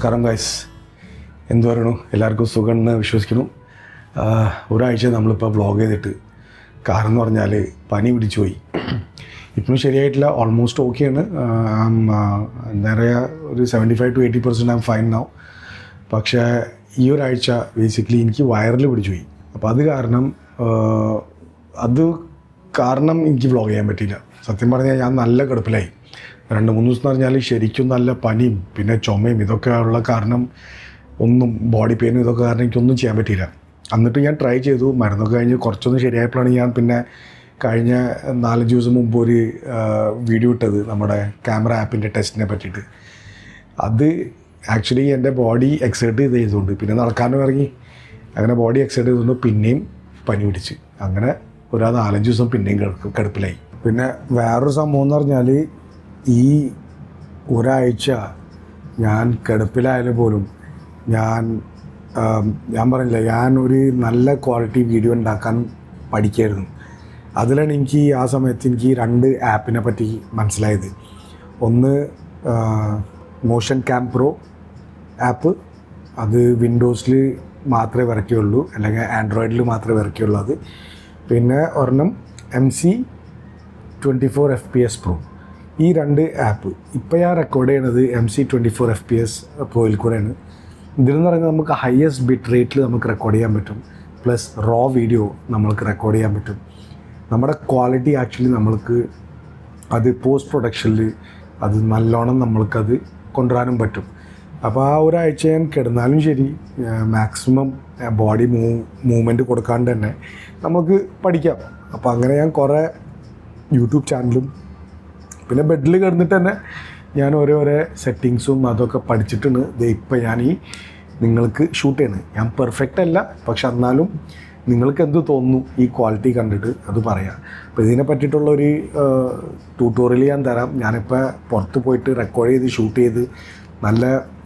നമസ്കാരം ഗൈസ്, എന്തു പറയണു, എല്ലാവർക്കും സുഖമെന്ന് വിശ്വസിക്കുന്നു. ഒരാഴ്ച നമ്മളിപ്പോൾ വ്ളോഗ് ചെയ്തിട്ട് കാരണം എന്ന് പറഞ്ഞാൽ പനി പിടിച്ചു പോയി. ഇപ്പോഴും ശരിയായിട്ടില്ല, ഓൾമോസ്റ്റ് ഓക്കെയാണ്. എന്താ പറയുക, ഒരു 75-80% ആം ഫൈൻ നാവും. പക്ഷേ ഈ ഒരാഴ്ച ബേസിക്കലി എനിക്ക് വയറിൽ പിടിച്ചു പോയി. അപ്പോൾ അത് കാരണം എനിക്ക് വ്ളോഗ് ചെയ്യാൻ പറ്റിയില്ല. സത്യം പറഞ്ഞാൽ ഞാൻ നല്ല കിടപ്പിലായി. 2-3 ദിവസം എന്ന് പറഞ്ഞാൽ ശരിക്കും നല്ല പനിയും പിന്നെ ചുമയും ഇതൊക്കെ ഉള്ള കാരണം ഒന്നും ബോഡി പെയിനും ഇതൊക്കെ കാരണം എനിക്കൊന്നും ചെയ്യാൻ പറ്റിയില്ല. എന്നിട്ട് ഞാൻ ട്രൈ ചെയ്തു, മരുന്നൊക്കെ കഴിഞ്ഞ് കുറച്ചൊന്നും ശരിയായപ്പോഴാണ് ഞാൻ പിന്നെ കഴിഞ്ഞ 4-5 ദിവസം മുമ്പ് ഒരു വീഡിയോ ഇട്ടത് നമ്മുടെ ക്യാമറ ആപ്പിൻ്റെ ടെസ്റ്റിനെ പറ്റിയിട്ട്. അത് ആക്ച്വലി എൻ്റെ ബോഡി എക്സൈറ്റ് ചെയ്തുകൊണ്ട് പിന്നെ നടക്കാനും ഇറങ്ങി, അങ്ങനെ ബോഡി എക്സൈറ്റ് ചെയ്തുകൊണ്ട് പിന്നെയും പനി പിടിച്ച്, അങ്ങനെ ഒരു 4-5 ദിവസം പിന്നെയും കിടപ്പിലായി. പിന്നെ വേറൊരു സംഭവം എന്ന് പറഞ്ഞാൽ ഈ ഒരാഴ്ച ഞാൻ കിടപ്പിലായാലും പോലും ഞാൻ പറഞ്ഞില്ല, ഞാനൊരു നല്ല ക്വാളിറ്റി വീഡിയോ ഉണ്ടാക്കാൻ പഠിക്കായിരുന്നു. അതിലാണ് എനിക്ക് ആ സമയത്ത് എനിക്ക് 2 ആപ്പിനെ പറ്റി മനസ്സിലായത്. ഒന്ന് മോഷൻ ക്യാം പ്രോ ആപ്പ്, അത് വിൻഡോസിൽ മാത്രമേ വർക്കുള്ളൂ, അല്ലെങ്കിൽ ആൻഡ്രോയിഡിൽ മാത്രമേ വർക്കുള്ളൂ അത്. പിന്നെ ഒരെണ്ണം MC24 FPS Pro. ഈ 2 ആപ്പ് ഇപ്പോൾ ഞാൻ റെക്കോർഡ് ചെയ്യണത് MC24 FPS പ്രോയിൽ കൂടെയാണ്. ഇതിലെന്ന് പറയുന്നത് നമുക്ക് ഹയസ്റ്റ് ബിറ്റ് റേറ്റിൽ നമുക്ക് റെക്കോർഡ് ചെയ്യാൻ പറ്റും, പ്ലസ് റോ വീഡിയോ നമ്മൾക്ക് റെക്കോർഡ് ചെയ്യാൻ പറ്റും. നമ്മുടെ ക്വാളിറ്റി ആക്ച്വലി നമ്മൾക്ക് അത് പോസ്റ്റ് പ്രൊഡക്ഷനിൽ അത് നല്ലോണം നമ്മൾക്കത് കൊണ്ടുവരാനും പറ്റും. അപ്പോൾ ആ ഒരാഴ്ച ഞാൻ കിടന്നാലും ശരി മാക്സിമം ബോഡി മൂവ്മെൻറ്റ് കൊടുക്കാണ്ട് തന്നെ നമുക്ക് പഠിക്കാം. അപ്പോൾ അങ്ങനെ ഞാൻ കുറേ യൂട്യൂബ് ചാനലും പിന്നെ ബെഡിൽ കിടന്നിട്ട് തന്നെ ഞാൻ ഓരോരോ സെറ്റിങ്സും അതൊക്കെ പഠിച്ചിട്ടുണ്ട്. ഇപ്പം ഞാൻ നിങ്ങൾക്ക് ഷൂട്ട് ചെയ്യുന്നത് ഞാൻ പെർഫെക്റ്റ് അല്ല, പക്ഷെ എന്നാലും നിങ്ങൾക്ക് എന്ത് തോന്നുന്നു ഈ ക്വാളിറ്റി കണ്ടിട്ട് അത് പറയാം. അപ്പോൾ ഇതിനെ പറ്റിയിട്ടുള്ളൊരു ട്യൂട്ടോറിയൽ ഞാൻ തരാം. ഞാനിപ്പോൾ പുറത്ത് പോയിട്ട് റെക്കോർഡ് ചെയ്ത് ഷൂട്ട് ചെയ്ത് നല്ല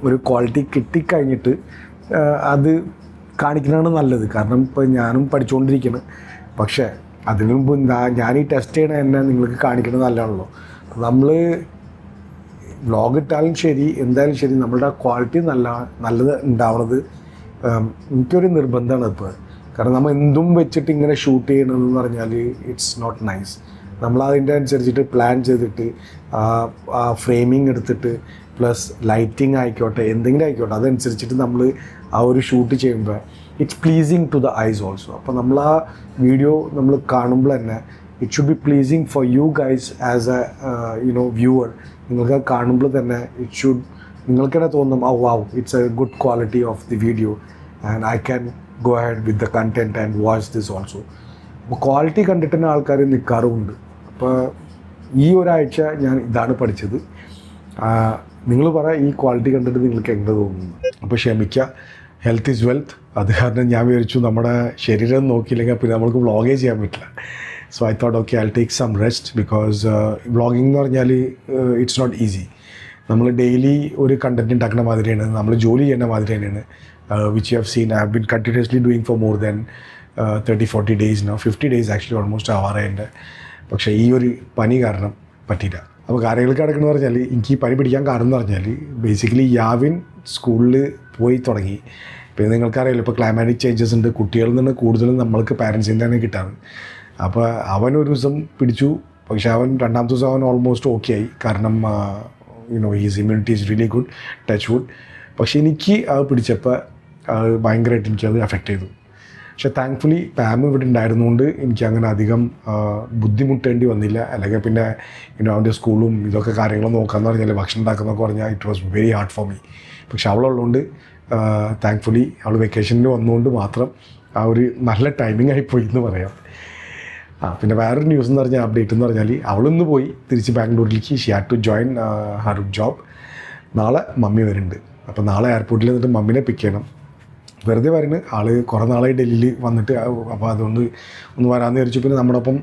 ഒരു ക്വാളിറ്റി കിട്ടിക്കഴിഞ്ഞിട്ട് അത് കാണിക്കുന്നതാണ് നല്ലത്. കാരണം ഇപ്പോൾ ഞാനും പഠിച്ചുകൊണ്ടിരിക്കണം. പക്ഷേ അതിനു മുമ്പ് ഞാൻ ഈ ടെസ്റ്റ് ചെയ്യണ തന്നെ നിങ്ങൾക്ക് കാണിക്കുന്നത് നല്ലതാണല്ലോ. നമ്മൾ വ്ളോഗ് ഇട്ടാലും ശരി എന്തായാലും ശരി നമ്മളുടെ ക്വാളിറ്റി നല്ലത് ഉണ്ടാവുന്നത് എനിക്കൊരു നിർബന്ധമാണ് ഇപ്പോൾ. കാരണം നമ്മൾ എന്തും വെച്ചിട്ട് ഇങ്ങനെ ഷൂട്ട് ചെയ്യണമെന്ന് പറഞ്ഞാൽ ഇറ്റ്സ് നോട്ട് നൈസ്. നമ്മളതിൻ്റെ അനുസരിച്ചിട്ട് പ്ലാൻ ചെയ്തിട്ട് ആ ഫ്രെയിമിങ് എടുത്തിട്ട് പ്ലസ് ലൈറ്റിംഗ് ആയിക്കോട്ടെ എന്തെങ്കിലും ആയിക്കോട്ടെ അതനുസരിച്ചിട്ട് നമ്മൾ ആ ഒരു ഷൂട്ട് ചെയ്യുമ്പോൾ it's pleasing to the eyes also. അപ്പോൾ നമ്മൾ ആ വീഡിയോ നമ്മൾ കാണുമ്പോൾ തന്നെ it should be pleasing for you guys as a viewer. നിങ്ങൾക്ക് കാണുമ്പോൾ തന്നെ നിങ്ങൾക്ക് തന്നെ തോന്നും wow, it's a good quality of the video and I can go ahead with the content and watch this also. അപ്പോൾ ക്വാളിറ്റി കണ്ടിട്ട് തന്നെ ആൾക്കാർ നിൽക്കാറുമുണ്ട്. അപ്പോൾ ഈ ഒരാഴ്ച ഞാൻ ഇതാണ് പഠിച്ചത്. നിങ്ങൾ ഈ ക്വാളിറ്റി കണ്ടിട്ട് നിങ്ങൾക്ക് എങ്ങനെ തോന്നുന്നു? അപ്പോൾ ക്ഷമിക്കുക, ഹെൽത്ത് ഈസ് വെൽത്ത്. അത് കാരണം ഞാൻ വിചാരിച്ചു നമ്മുടെ ശരീരം നോക്കിയില്ലെങ്കിൽ പിന്നെ നമുക്ക് വ്ളോഗേ ചെയ്യാൻ പറ്റില്ല. So I thought okay, I take some rest because vlogging എന്ന് പറഞ്ഞാൽ ഇറ്റ്സ് നോട്ട് ഈസി. നമ്മൾ ഡെയിലി ഒരു കണ്ടൻറ്റ് ഉണ്ടാക്കുന്ന മാതിരിയാണ്, നമ്മൾ ജോലി ചെയ്യുന്ന മാതിരി തന്നെയാണ്. Which you have seen I have been continuously doing for more than 30-40 days now, 50 days actually almost ആവാറുണ്ട്. പക്ഷേ ഈ ഒരു പനി കാരണം പറ്റിയില്ല. അപ്പോൾ കാര്യങ്ങൾക്ക് കിടക്കണമെന്ന് പറഞ്ഞാൽ എനിക്ക് ഈ പനി പിടിക്കാൻ കാരണം എന്ന് പറഞ്ഞാൽ ബേസിക്കലി യാവിൻ സ്കൂളിൽ പോയി തുടങ്ങി. പിന്നെ നിങ്ങൾക്കറിയാലോ ഇപ്പോൾ ക്ലൈമാറ്റിക് ചേഞ്ചസ് ഉണ്ട്, കുട്ടികളിൽ നിന്ന് കൂടുതലും നമ്മൾക്ക് പാരൻസിൻ്റെ തന്നെ കിട്ടാറ്. അപ്പോൾ അവൻ ഒരു ദിവസം പിടിച്ചു, പക്ഷേ അവൻ 2ാമത്തെ ദിവസം അവൻ ഓൾമോസ്റ്റ് ഓക്കെ ആയി. കാരണം he's immunity is really good, touch wood. പക്ഷേ എനിക്ക് അത് പിടിച്ചപ്പോൾ ഭയങ്കരമായിട്ട് എനിക്കത് എഫക്റ്റ് ചെയ്തു. പക്ഷേ താങ്ക്ഫുള്ളി പാം ഇവിടെ ഉണ്ടായിരുന്നുകൊണ്ട് എനിക്ക് അങ്ങനെ അധികം ബുദ്ധിമുട്ടേണ്ടി വന്നില്ല. അല്ലെങ്കിൽ പിന്നെ അവൻ്റെ സ്കൂളും ഇതൊക്കെ കാര്യങ്ങൾ നോക്കാമെന്ന് പറഞ്ഞാൽ ഭക്ഷണം ഉണ്ടാക്കുന്നതൊക്കെ പറഞ്ഞാൽ it was very hard for me. പക്ഷെ അവളുള്ളതുകൊണ്ട് താങ്ക്ഫുള്ളി അവൾ വെക്കേഷനിൽ വന്നുകൊണ്ട് മാത്രം ആ ഒരു നല്ല ടൈമിംഗ് ആയിപ്പോയി എന്ന് പറയാം. പിന്നെ വേറൊരു ന്യൂസ് എന്ന് പറഞ്ഞാൽ അപ്ഡേറ്റ് എന്ന് പറഞ്ഞാൽ അവളിന്ന് പോയി തിരിച്ച് ബാംഗ്ലൂരിലേക്ക്. She had to join her job. നാളെ മമ്മി വരുന്നുണ്ട്. അപ്പോൾ നാളെ എയർപോർട്ടിൽ നിന്നിട്ട് മമ്മിനെ പിക്ക് ചെയ്യണം. വെറുതെ വരുന്നത് ആൾ കുറേ നാളായി ഡൽഹിയിൽ വന്നിട്ട്. അപ്പോൾ അതുകൊണ്ട് ഒന്ന് വരാമെന്ന് വിചാരിച്ചു. പിന്നെ നമ്മുടെ ഒപ്പം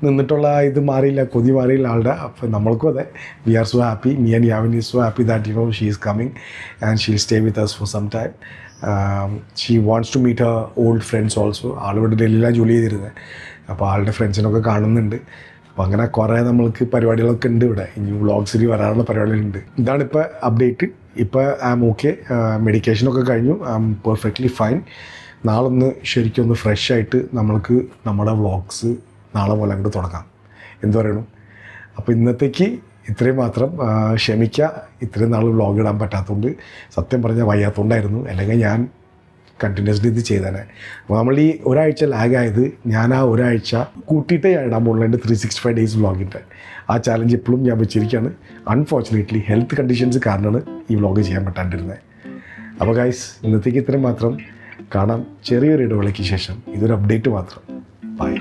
നിന്നിട്ടുള്ള ഇത് മാറിയില്ല, കൊതി മാറിയില്ല ആളുടെ. അപ്പോൾ നമ്മൾക്കും അതെ, we are so happy. Me and യാവിൻ is so happy that she is coming and she will stay with us for some time. She wants to meet her old friends also. ആളിവിടെ ഡൽഹിയിലാണ് ജോലി ചെയ്തിരുന്നത്. അപ്പോൾ ആളുടെ ഫ്രണ്ട്സിനൊക്കെ കാണുന്നുണ്ട്. അപ്പോൾ അങ്ങനെ കുറേ നമ്മൾക്ക് പരിപാടികളൊക്കെ ഉണ്ട് ഇവിടെ. ഇനി വ്ളോഗ്സിൽ വരാനുള്ള പരിപാടികളുണ്ട്. ഇതാണിപ്പോൾ അപ്ഡേറ്റ്. ഇപ്പോൾ ഐ ആം ഓക്കെ. മെഡിക്കേഷനൊക്കെ കഴിഞ്ഞു. I am perfectly fine. നാളെ ഒന്ന് ശരിക്കും ഒന്ന് ഫ്രഷ് ആയിട്ട് നമ്മൾക്ക് നമ്മുടെ വ്ളോഗ്സ് നാളെ പോലെ അങ്ങോട്ട് തുടങ്ങാം. എന്തു പറയണു? അപ്പോൾ ഇന്നത്തേക്ക് ഇത്രയും മാത്രം. ക്ഷമിക്കുക, ഇത്രയും നാൾ വ്ളോഗ് ഇടാൻ പറ്റാത്തതുകൊണ്ട്, സത്യം പറഞ്ഞാൽ വയ്യാത്തതുകൊണ്ടായിരുന്നു. അല്ലെങ്കിൽ ഞാൻ കണ്ടിന്യൂസ്ലി ഇത് ചെയ്തേനെ. അപ്പോൾ നമ്മൾ ഈ ഒരാഴ്ച ലാഗായത്, ഞാൻ ആ ഒരാഴ്ച കൂട്ടിയിട്ടേ ഞാൻ ഇടാൻ പോകുന്നുണ്ട് 365 ഡേയ്സ് വ്ളോഗിൻ്റെ. ആ ചാലഞ്ച് ഇപ്പോഴും ഞാൻ വെച്ചിരിക്കുകയാണ്. അൺഫോർച്ചുനേറ്റ്ലി ഹെൽത്ത് കണ്ടീഷൻസ് കാരണമാണ് ഈ വ്ളോഗ് ചെയ്യാൻ പറ്റാണ്ടിരുന്നത്. അപ്പോൾ ഗൈസ്, ഇന്നത്തേക്ക് ഇത്രയും മാത്രം. കാണാം ചെറിയൊരു ഇടവേളയ്ക്ക് ശേഷം. ഇതൊരു അപ്ഡേറ്റ് മാത്രം. ബൈ.